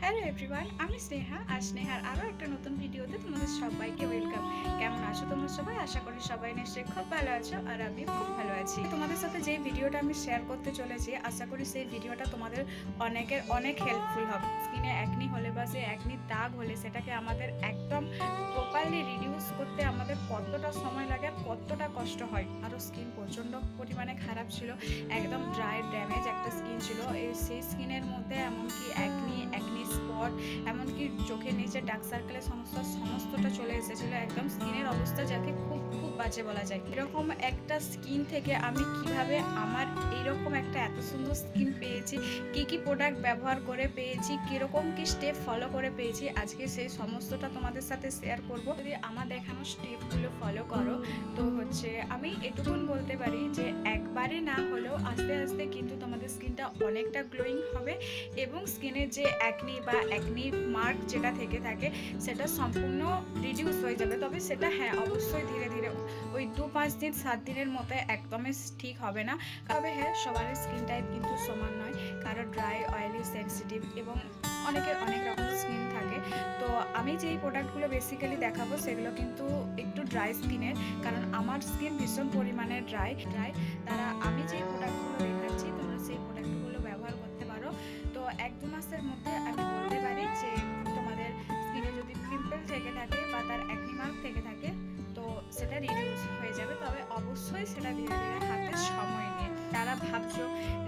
Hello everyone, আমি স্নেহা। আর স্নেহার আরও একটা নতুন ভিডিওতে তোমাদের সবাইকে ওয়েলকাম। কেমন আছো তোমরা সবাই? আশা করি সবাই নিশ্চয়ই খুব ভালো আছো, আর আমি খুব ভালো আছি। তোমাদের সাথে যে ভিডিওটা আমি শেয়ার করতে চলেছি, আশা করি সেই ভিডিওটা তোমাদের অনেক হেল্পফুল হবে। স্কিনে একনি হলে বা সে একনি দাগ হলে সেটাকে আমাদের একদম প্রপারলি রিডিউস করতে আমাদের কতটা সময় লাগে আর কতটা কষ্ট হয়। আরও স্কিন প্রচণ্ড পরিমাণে খারাপ ছিল, একদম ড্রাই ড্যামেজ একটা স্কিন ছিল। সেই স্কিনের মধ্যে এমনকি একনি স্পট, এমনকি চোখের নিচে ডার্ক সার্কেলের সমস্তটা চলে এসেছিলো। একদম স্কিনের অবস্থা যাকে খুব বাজে বলা যায়। এরকম একটা স্কিন থেকে আমি কিভাবে আমার এইরকম একটা এত সুন্দর স্কিন পেয়েছি, কি প্রোডাক্ট ব্যবহার করে পেয়েছি, কিরকম কি স্টেপ ফলো করে পেয়েছি, আজকে সেই সমস্তটা তোমাদের সাথে শেয়ার করব। যদি আমার দেখানো স্টেপগুলো ফলো করো তো আমি এটুকুন বলতে পারি যে একবারে না হলেও আস্তে আস্তে কিন্তু তোমাদের স্কিনটা অনেকটা গ্লোয়িং হবে এবং স্কিনের যে একনি বা একনি মার্ক যেটা থেকে থাকে সেটা সম্পূর্ণ রিডিউস হয়ে যাবে। তবে সেটা হ্যাঁ অবশ্যই ধীরে ধীরে, ওই 2-5 দিন 7 দিনের মতো একদমই ঠিক হবে না। তবে হ্যাঁ, সবার স্কিন টাইপ কিন্তু সমান নয়, কারো ড্রাই, অয়েলি, সেন্সিটিভ এবং অনেকের অনেক রকম স্কিন থাকে। তো আমি যেই প্রোডাক্টগুলো বেসিক্যালি দেখাবো সেগুলো কিন্তু একটু ড্রাই স্কিনের, কারণ আমার স্কিন ভীষণ পরিমাণে ড্রাই। তারা আমি যেই প্রোডাক্টগুলো দেখাচ্ছি তোমরা সেই প্রোডাক্টগুলো ব্যবহার করতে পারো। তো 1-2 মাসের মধ্যে আমি বলতে পারি যে তোমাদের স্কিনে যদি পিম্পল থেকে থাকে বা তার একনি মার্ক থেকে থাকে তো সেটা রিডিউস হয়ে যাবে। তবে অবশ্যই সেটা ধীরে ধীরে হাতে সময় নিয়ে। তারা ভাবছো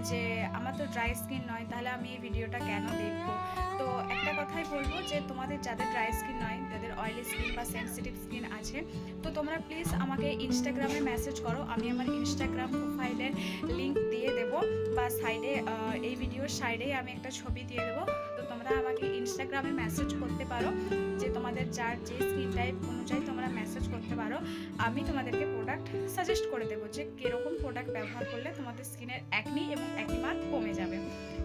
যে আমার তো ড্রাই স্কিন নয়, তাহলে আমি এই ভিডিওটা কেন দেখবো? তো একটা কথাই বলবো যে তোমাদের যাদের ড্রাই স্কিন নয়, যাদের অয়েলি স্কিন বা সেন্সিটিভ স্কিন আছে, তো তোমরা প্লিজ আমাকে ইনস্টাগ্রামে মেসেজ করো। আমি আমার ইনস্টাগ্রাম প্রোফাইলের লিঙ্ক দিয়ে দেবো বা সাইডে, এই ভিডিওর সাইডেই আমি একটা ছবি দিয়ে দেবো। তো তোমরা আমাকে ইনস্টাগ্রামে মেসেজ করতে পারো যে তোমাদের যার যে স্কিন টাইপ অনুযায়ী তোমরা মেসেজ করতে পারো। আমি তোমাদেরকে প্রোডাক্ট সাজেস্ট করে দেবো যে কীরকম প্রোডাক্ট ব্যবহার করলে তোমাদের স্কিনের একনি এবং একনি মার্ক কমে যাবে।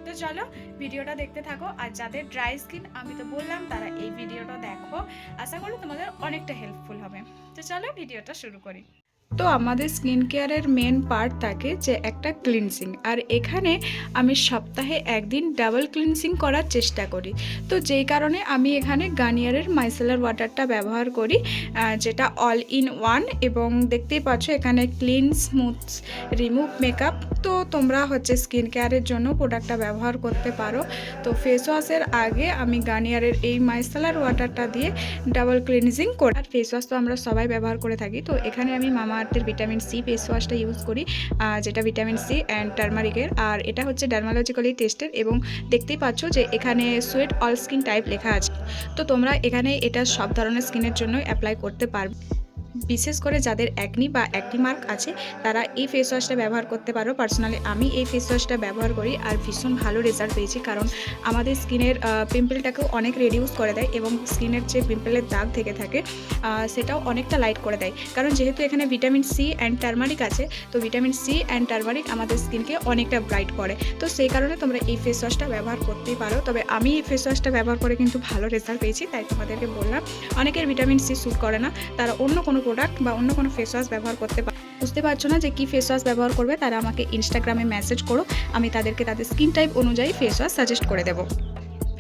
তো চলো ভিডিওটা দেখতে থাকো। আর যাদের ড্রাই স্কিন আমি তো বললাম তারা এই ভিডিওটা দেখো, আশা করি তোমাদের অনেকটা হেল্পফুল হবে। তো চলো ভিডিওটা শুরু করি। তো আমাদের স্কিন কেয়ারের মেন পার্ট থাকে যে একটা ক্লিনজিং, আর এখানে আমি সপ্তাহে একদিন ডাবল ক্লিনজিং করার চেষ্টা করি। তো যেই কারণে আমি এখানে গার্নিয়ারের মাইসেলার ওয়াটারটা ব্যবহার করি, যেটা অল ইন ওয়ান, এবং দেখতেই পাচ্ছ এখানে ক্লিন, স্মুথ, রিমুভ মেকআপ। তো তোমরা স্কিন কেয়ারের জন্য প্রোডাক্টটা ব্যবহার করতে পারো। তো ফেস ওয়াশের আগে আমি গার্নিয়ারের এই মাইসেলার ওয়াটারটা দিয়ে ডাবল ক্লিনজিং করি। আর ফেস ওয়াশ তো আমরা সবাই ব্যবহার করে থাকি। তো এখানে আমি মামা আর্থের ভিটামিন সি ফেস ওয়াশটা ইউজ করি, যেটা ভিটামিন সি অ্যান্ড টার্মারিকের, আর এটা ডার্মালজিক্যালি টেস্টেড এবং দেখতেই পাচ্ছ যে এখানে সুইট অল স্কিন টাইপ লেখা আছে। তো তোমরা এখানে এটা সব ধরনের স্কিনের জন্য অ্যাপ্লাই করতে পারবে। বিশেষ করে যাদের একনি বা একনি মার্ক আছে তারা এই ফেস ওয়াশটা ব্যবহার করতে পারো। পার্সোনালি আমি এই ফেস ওয়াশটা ব্যবহার করি আর ভীষণ ভালো রেজাল্ট পেয়েছি, কারণ আমাদের স্কিনের পিম্পলটাকেও অনেক রিডিউস করে দেয় এবং স্কিনের যে পিম্পলের দাগ থেকে থাকে সেটাও অনেকটা লাইট করে দেয়। কারণ যেহেতু এখানে ভিটামিন সি অ্যান্ড টার্মারিক আছে, তো ভিটামিন সি অ্যান্ড টার্মারিক আমাদের স্কিনকে অনেকটা ব্রাইট করে। তো সেই কারণে তোমরা এই ফেস ওয়াশটা ব্যবহার করতেই পারো। তবে আমি এই ফেস ওয়াশটা ব্যবহার করে কিন্তু ভালো রেজাল্ট পেয়েছি, তাই তোমাদেরকে বললাম। অনেকের ভিটামিন সি স্যুট করে না, তারা অন্য কোনো প্রোডাক্ট বা অন্য কোনো ফেস ওয়াশ ব্যবহার করতে পারে। বুঝতে পারছো না যে কী ফেস ওয়াশ ব্যবহার করবে, তারা আমাকে ইনস্টাগ্রামে মেসেজ করো, আমি তাদেরকে তাদের স্কিন টাইপ অনুযায়ী ফেস ওয়াশ সাজেস্ট করে দেবো।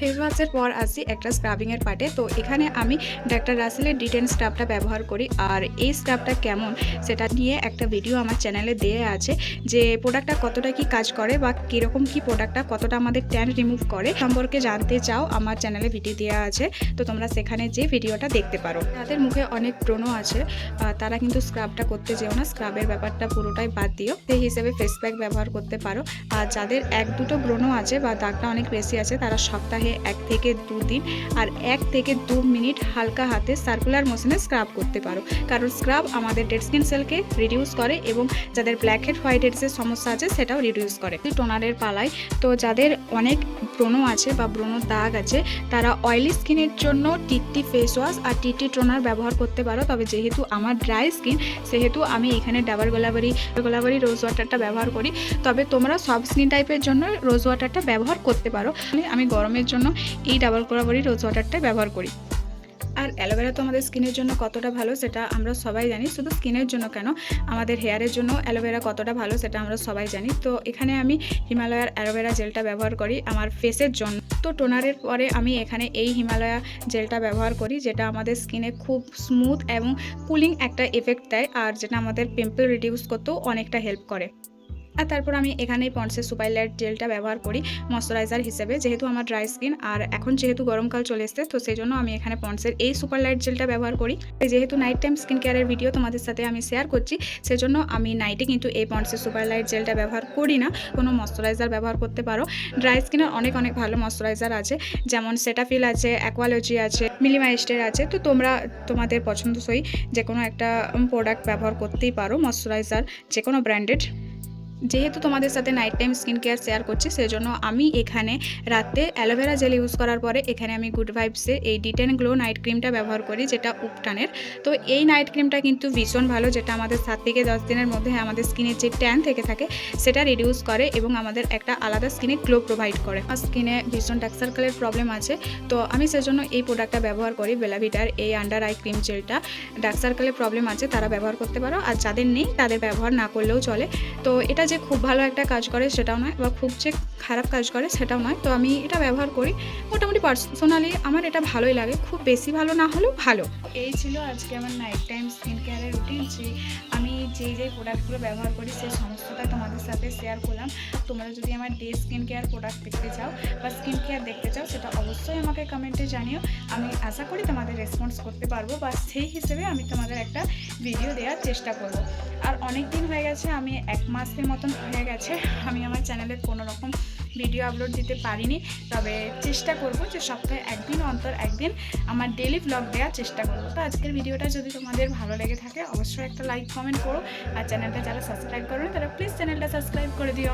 ফেস ওয়াশের পর আসি একটা স্ক্রাবিংয়ের পার্টে। তো এখানে আমি ডাক্তার রাসেলের ডিটেন স্ক্রাবটা ব্যবহার করি, আর এই স্ক্রাবটা কেমন সেটা নিয়ে একটা ভিডিও আমার চ্যানেলে দেওয়া আছে, যে প্রোডাক্টটা কতটা কি কাজ করে বা কীরকম কি প্রোডাক্টটা কতটা আমাদের ট্যান রিমুভ করে সম্পর্কে জানতে চাও, আমার চ্যানেলে ভিডিও দেওয়া আছে। তো তোমরা সেখানে যে ভিডিওটা দেখতে পারো। তাদের মুখে অনেক ব্রণ আছে, তারা কিন্তু স্ক্রাবটা করতে যেও না, স্ক্রাবের ব্যাপারটা পুরোটাই বাদ দিও। সেই হিসেবে ফেস প্যাক ব্যবহার করতে পারো। আর যাদের 1-2 ব্রণ আছে বা দাগটা অনেক বেশি আছে, তারা সপ্তাহে 1 থেকে 2 দিন আর 1 থেকে 2 মিনিট হালকা হাতে সার্কুলার মোশনে স্ক্রাব করতে পারো, কারণ স্ক্রাব আমাদের ডেড স্কিন সেলকে রিডিউস করে এবং যাদের ব্ল্যাক হেড হোয়াইট হেডসের সমস্যা আছে সেটাও রিডিউস করে। টোনারের পালায়, তো যাদের অনেক ব্রণ আছে বা ব্রণ দাগ আছে তারা অয়েলি স্কিনের জন্য টিটি ফেস ওয়াশ আর টিটি টোনার ব্যবহার করতে পারো। তবে যেহেতু আমার ড্রাই স্কিন সেহেতু আমি এখানে ডাবল গোলাবারি রোজ ওয়াটারটা ব্যবহার করি। তবে তোমরা সব স্কিন টাইপের জন্য রোজ ওয়াটারটা ব্যবহার করতে পারো। আমি গরমের জন্য এই ডাবল গোলাবারি রোজ ওয়াটারটা ব্যবহার করি। আর অ্যালোভেরা তো আমাদের স্কিনের জন্য কতটা ভালো সেটা আমরা সবাই জানি। শুধু স্কিনের জন্য কেন, আমাদের হেয়ারের জন্য অ্যালোভেরা কতটা ভালো সেটা আমরা সবাই জানি। তো এখানে আমি হিমালয়ার অ্যালোভেরা জেলটা ব্যবহার করি আমার ফেসের জন্য। তো টোনারের পরে আমি এখানে এই হিমালয়া জেলটা ব্যবহার করি, যেটা আমাদের স্কিনে খুব স্মুথ এবং কুলিং একটা এফেক্ট দেয়, আর যেটা আমাদের পিম্পল রিডিউস করতেও অনেকটা হেল্প করে। আর তারপর আমি এখানে পন্ডসের সুপার লাইট জেলটা ব্যবহার করি ময়শ্চারাইজার হিসেবে, যেহেতু আমার ড্রাই স্কিন আর এখন যেহেতু গরমকাল চলে এসছে, তো সেই জন্য আমি এখানে পন্ডসের এই সুপার লাইট জেলটা ব্যবহার করি। যেহেতু নাইট টাইম স্কিন কেয়ারের ভিডিও তোমাদের সাথে আমি শেয়ার করছি, সেজন্য আমি নাইটে কিন্তু এই পন্ডসের সুপার লাইট জেলটা ব্যবহার করি না, কোনো ময়শ্চারাইজার ব্যবহার করতে পারো। ড্রাই স্কিনের অনেক অনেক ভালো ময়শ্চারাইজার আছে, যেমন সেটাফিল আছে, অ্যাকোয়ালজি আছে, মিনিমাইস্টের আছে। তো তোমরা তোমাদের পছন্দসই যে কোনো একটা প্রোডাক্ট ব্যবহার করতেই পারো, ময়শ্চারাইজার যে কোনো ব্র্যান্ডেড। যেহেতু তোমাদের সাথে night time skin care share করছি, সেজন্য আমি এখানে রাতে অ্যালোভেরা জেল ইউজ করার পরে এখানে আমি গুড ভাইবসের এই ডিটেন গ্লো নাইট ক্রিমটা ব্যবহার করি, যেটা উপটানের। তো এই নাইট ক্রিমটা কিন্তু ভীষণ ভালো, যেটা আমাদের 7 থেকে 10 দিনের মধ্যে আমাদের স্কিনের যে ট্যান থেকে থাকে সেটা রিডিউস করে এবং আমাদের একটা আলাদা স্কিনে গ্লো প্রোভাইড করে। আর স্কিনে ভীষণ ডার্ক সার্কেলের প্রবলেম আছে, তো আমি সেজন্য এই প্রোডাক্টটা ব্যবহার করি, বেলাভিটার এই আন্ডার আই ক্রিম জেলটা। ডার্ক সার্কেলের প্রবলেম আছে তারা ব্যবহার করতে পারো, আর যাদের নেই তাদের ব্যবহার না করলেও চলে। তো এটা যে খুব ভালো একটা কাজ করে সেটাও নয়, বা খুব যে খারাপ কাজ করে সেটাও নয়। তো আমি এটা ব্যবহার করি, মোটামুটি পার্সোনালি আমার এটা ভালোই লাগে, খুব বেশি ভালো না হলেও ভালো। এই ছিল আজকে আমার নাইট টাইম স্কিন কেয়ারের রুটিন, যে আমি যেই প্রোডাক্টগুলো ব্যবহার করি সেই সমস্তটা তোমাদের সাথে শেয়ার করলাম। তোমরা যদি আমার ডে স্কিন কেয়ার প্রোডাক্ট দেখতে চাও বা স্কিন কেয়ার দেখতে চাও, সেটা অবশ্যই আমাকে কমেন্টে জানিও। আমি আশা করি তোমাদের রেসপন্স করতে পারবো, বা সেই হিসেবে আমি তোমাদের একটা ভিডিও দেওয়ার চেষ্টা করব। আর অনেক দিন হয়ে গেছে, আমি 1 মাসের মতন হয়ে গেছে আমি আমার চ্যানেলে কোনো রকম ভিডিও আপলোড দিতে পারিনি। তবে চেষ্টা করব যে সপ্তাহে একদিন অন্তর একদিন আমার ডেলি ব্লগ দেওয়ার চেষ্টা করব। তো আজকের ভিডিওটা যদি তোমাদের ভালো লেগে থাকে অবশ্যই একটা লাইক কমেন্ট করো, আর চ্যানেলটা যারা সাবস্ক্রাইব করো তারা প্লিজ চ্যানেলটা সাবস্ক্রাইব করে দিও।